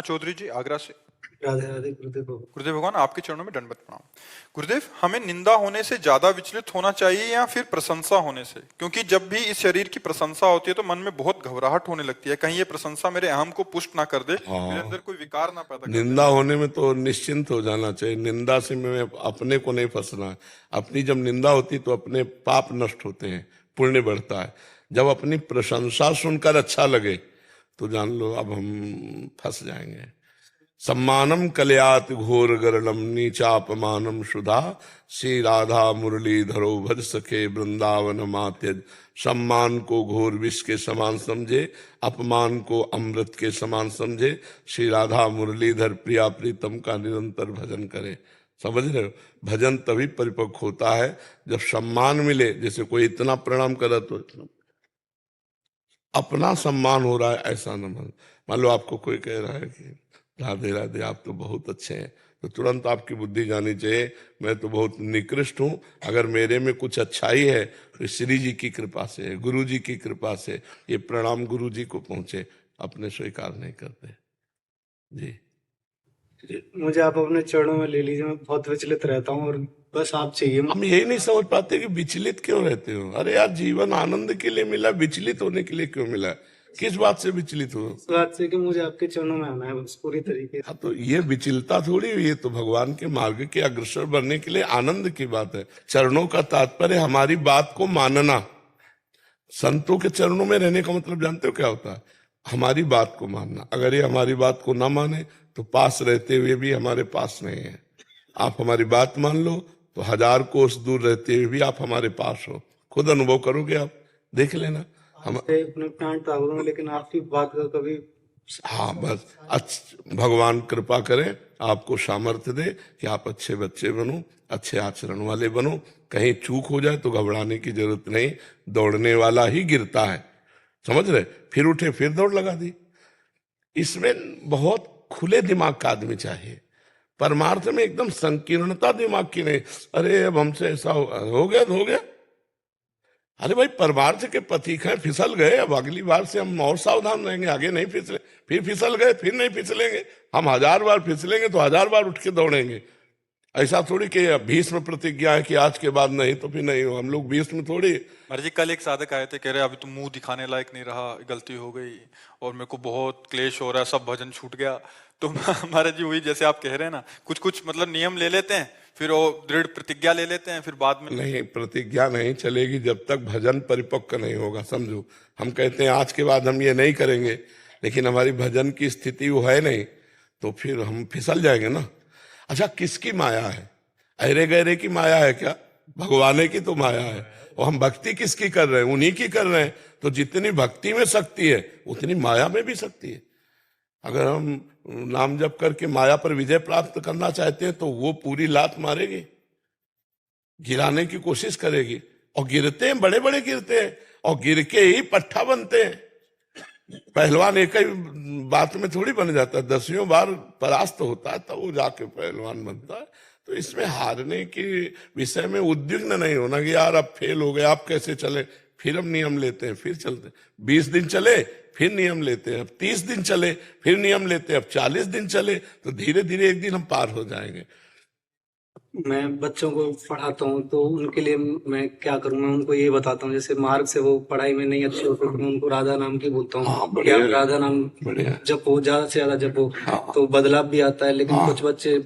चौधरी जी आगरा से। राधे राधे गुरुदेव बाबा। गुरुदेव भगवान आपके चरणों में दंडवत प्रणाम। गुरुदेव, हमें निंदा होने से ज्यादा विचलित होना चाहिए या फिर प्रशंसा होने से? क्योंकि जब भी इस शरीर की प्रशंसा होती है तो मन में बहुत घबराहट होने लगती है, कहीं ये प्रशंसा मेरे अहम को पुष्ट ना कर दे, मेरे अंदर हाँ, कोई विकार ना पैदा कर निंदा दे। होने में तो निश्चिंत हो जाना चाहिए। निंदा से मैं अपने को नहीं फंसना है। अपनी जब निंदा होती तो अपने पाप नष्ट होते हैं, पुण्य बढ़ता है। जब अपनी प्रशंसा सुनकर अच्छा लगे तो जान लो अब हम फंस जाएंगे। सम्मानम कलयात घोर गरलम नीचापमानम सुधा, श्री राधा मुरलीधरो भज सखे वृंदावन मात्यज। सम्मान को घोर विष के समान समझे, अपमान को अमृत के समान समझे, श्री राधा मुरलीधर प्रिया प्रीतम का निरंतर भजन करे। समझ रहे हो? भजन तभी परिपक्व होता है जब सम्मान मिले। जैसे कोई इतना प्रणाम करे तो अपना सम्मान हो रहा है, ऐसा न मान लो आपको कोई कह रहा है कि राधे राधे आप तो बहुत अच्छे हैं, तो तुरंत आपकी बुद्धि जानी चाहिए मैं तो बहुत निकृष्ट हूं। अगर मेरे में कुछ अच्छाई है तो श्री जी की कृपा से है, गुरु जी की कृपा से। ये प्रणाम गुरु जी को पहुंचे, अपने स्वीकार नहीं करते जी। मुझे आप अपने चरणों में ले लीजिए, मैं बहुत विचलित रहता हूँ और बस आप चाहिए। हम यही नहीं समझ पाते कि विचलित क्यों रहते हो। अरे यार, जीवन आनंद के लिए मिला, विचलित होने के लिए क्यों मिला? किस बात से विचलित हो? इस बात से कि मुझे आपके चरणों में आना है बस पूरी तरीके से। हाँ, तो ये विचलता थोड़ी हुई, ये तो भगवान के मार्ग के अग्रसर बनने के लिए आनंद की बात है। चरणों का तात्पर्य हमारी बात को मानना। संतों के चरणों में रहने का मतलब जानते हो क्या होता है? हमारी बात को मानना। अगर ये हमारी बात को ना माने तो पास रहते हुए भी हमारे पास नहीं है। आप हमारी बात मान लो तो 1000 कोस दूर रहते हुए भी आप हमारे पास हो। खुद अनुभव करोगे, आप देख लेना। हम अपने प्राण त्याग दूंगा लेकिन आपकी बात का कभी। हाँ, बस भगवान कृपा करें, आपको सामर्थ्य दे कि आप अच्छे बच्चे बनो, अच्छे आचरण वाले बनो। कहीं चूक हो जाए तो घबराने की जरूरत नहीं, दौड़ने वाला ही गिरता है। समझ रहे? फिर उठे, फिर दौड़ लगा दी। इसमें बहुत खुले दिमाग का आदमी चाहिए। परमार्थ में एकदम संकीर्णता दिमाग की नहीं। अरे अब हमसे ऐसा हो गया तो हो गया। अरे भाई, परमार्थ के पथिक हैं, फिसल गए, अब अगली बार से हम और सावधान रहेंगे, आगे नहीं फिसले। फिर फिसल गए, फिर नहीं फिसलेंगे। हम 1000 बार फिसलेंगे तो 1000 बार उठ के दौड़ेंगे। ऐसा थोड़ी कि भीष्म प्रतिज्ञा है कि आज के बाद नहीं तो फिर नहीं हो। हम लोग भीष्म थोड़ी। महाराज जी, कल एक साधक आए थे, कह रहे अभी तो मुंह दिखाने लायक नहीं रहा, गलती हो गई और मेरे को बहुत क्लेश हो रहा है, सब भजन छूट गया। तो महाराज जी वही जैसे आप कह रहे हैं ना, कुछ कुछ मतलब नियम ले लेते हैं, फिर वो दृढ़ प्रतिज्ञा ले लेते हैं, फिर बाद में नहीं, प्रतिज्ञा नहीं चलेगी जब तक भजन परिपक्व नहीं होगा। समझो, हम कहते हैं आज के बाद हम ये नहीं करेंगे, लेकिन हमारी भजन की स्थिति वो है नहीं, तो फिर हम फिसल जाएंगे ना। अच्छा, किसकी माया है? अरे गहरे की माया है क्या? भगवान की तो माया है। और हम भक्ति किसकी कर रहे हैं? उन्हीं की कर रहे हैं। तो जितनी भक्ति में शक्ति है उतनी माया में भी शक्ति है। अगर हम नाम जप करके माया पर विजय प्राप्त करना चाहते हैं तो वो पूरी लात मारेगी, गिराने की कोशिश करेगी। और गिरते हैं, बड़े बड़े गिरते हैं, और गिर के ही पट्ठा बनते हैं। पहलवान एक ही बात में थोड़ी बन जाता है, 10 बार परास्त होता है तब वो जाके पहलवान बनता है। तो इसमें हारने के विषय में उद्विग्न नहीं होना कि यार अब फेल हो गए, आप कैसे चले। फिर हम नियम लेते हैं, फिर चलते हैं। 20 दिन चले, फिर नियम लेते हैं। अब 30 दिन चले, फिर नियम लेते हैं। अब 40 दिन चले, तो धीरे धीरे एक दिन हम पार हो जाएंगे। मैं बच्चों को पढ़ाता हूँ तो उनके लिए मैं क्या करूँ, मैं उनको ये बताता हूँ जैसे मार्ग से वो पढ़ाई में नहीं अच्छे होते तो मैं उनको राधा नाम की बोलता हाँ, हूँ कि बढ़िया, आप राधा नाम बढ़िया। जपो, ज्यादा से ज्यादा जपो। हाँ, तो बदलाव भी आता है, लेकिन हाँ। कुछ बच्चे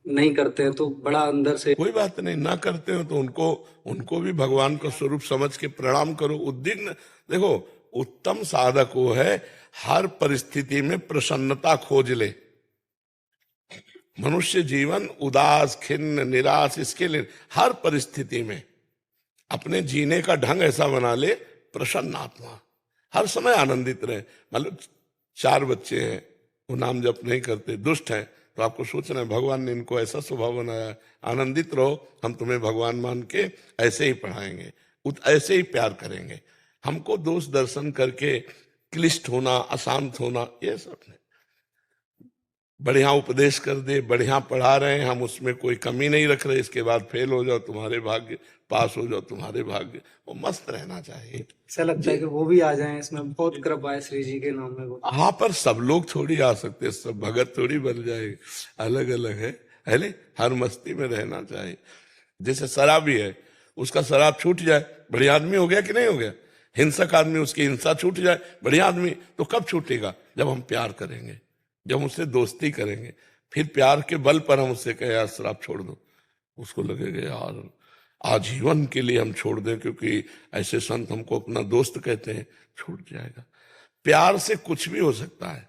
नहीं करते हैं तो बड़ा अंदर से। कोई बात नहीं, ना करते हो तो उनको उनको भी भगवान का स्वरूप समझ के प्रणाम करो। उद्विग्न देखो, उत्तम साधक वो है हर परिस्थिति में प्रसन्नता खोज ले। मनुष्य जीवन उदास, खिन्न, निराश, इसके लिए हर परिस्थिति में अपने जीने का ढंग ऐसा बना ले, प्रसन्न आत्मा, हर समय आनंदित रहे। मतलब 4 बच्चे हैं, वो नाम जप नहीं करते, दुष्ट हैं, तो आपको सोचना है भगवान ने इनको ऐसा स्वभाव बनाया। आनंदित रहो, हम तुम्हें भगवान मान के ऐसे ही पढ़ाएंगे, ऐसे ही प्यार करेंगे। हमको दोष दर्शन करके क्लिष्ट होना, अशांत होना, ये सब नहीं। बढ़िया उपदेश कर दे, बढ़िया पढ़ा रहे हैं, हम उसमें कोई कमी नहीं रख रहे, इसके बाद फेल हो जाओ तुम्हारे भाग्य, पास हो जाओ तुम्हारे भाग्य, वो मस्त रहना चाहिए। ऐसा लगता है कि वो भी आ जाएं, इसमें बहुत कृपा है श्री जी के नाम में वो। हाँ, पर सब लोग थोड़ी आ सकते, सब भगत थोड़ी बन जाएंगे, अलग अलग है नहीं? हर मस्ती में रहना चाहिए। जैसे शराबी है, उसका शराब छूट जाए, बढ़िया आदमी हो गया कि नहीं हो गया? हिंसक आदमी, उसकी हिंसा छूट जाए, बढ़िया आदमी। तो कब छूटेगा? जब हम प्यार करेंगे, जब हम उससे दोस्ती करेंगे, फिर प्यार के बल पर हम उससे कहें यार शराब छोड़ दो, उसको लगेगा यार आजीवन के लिए हम छोड़ दें, क्योंकि ऐसे संत हमको अपना दोस्त कहते हैं, छूट जाएगा। प्यार से कुछ भी हो सकता है,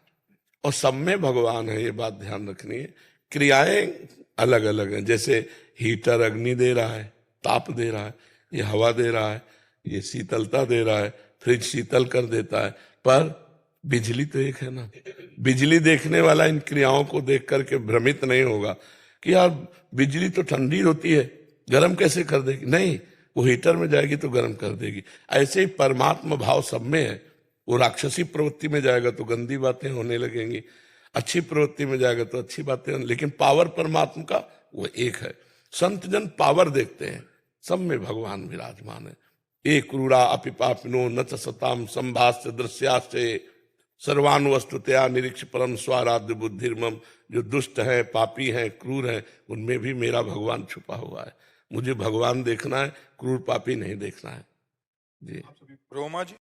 और सब में भगवान है, ये बात ध्यान रखनी है। क्रियाएं अलग अलग हैं, जैसे हीटर अग्नि दे रहा है, ताप दे रहा है, ये हवा दे रहा है, ये शीतलता दे रहा है, फ्रिज शीतल कर देता है, पर बिजली तो एक है ना। बिजली देखने वाला इन क्रियाओं को देख करके भ्रमित नहीं होगा कि यार बिजली तो ठंडी होती है, गर्म कैसे कर देगी? नहीं, वो हीटर में जाएगी तो गर्म कर देगी। ऐसे ही परमात्मा भाव सब में है। वो राक्षसी प्रवृत्ति में जाएगा तो गंदी बातें होने लगेंगी, अच्छी प्रवृत्ति में जाएगा तो अच्छी बातें होने, लेकिन पावर परमात्मा का वो एक है। संत जन पावर देखते हैं, सब में भगवान विराजमान है। एक क्रूरा अपि पापिनो न च सताम संभाष्य दृश्याश्चये सर्वानुवस्तुतया निरीक्ष परम स्वाराध्य बुद्धिर्मम। जो दुष्ट है, पापी है, क्रूर है, उनमें भी मेरा भगवान छुपा हुआ है। मुझे भगवान देखना है, क्रूर पापी नहीं देखना है। जी रोमा जी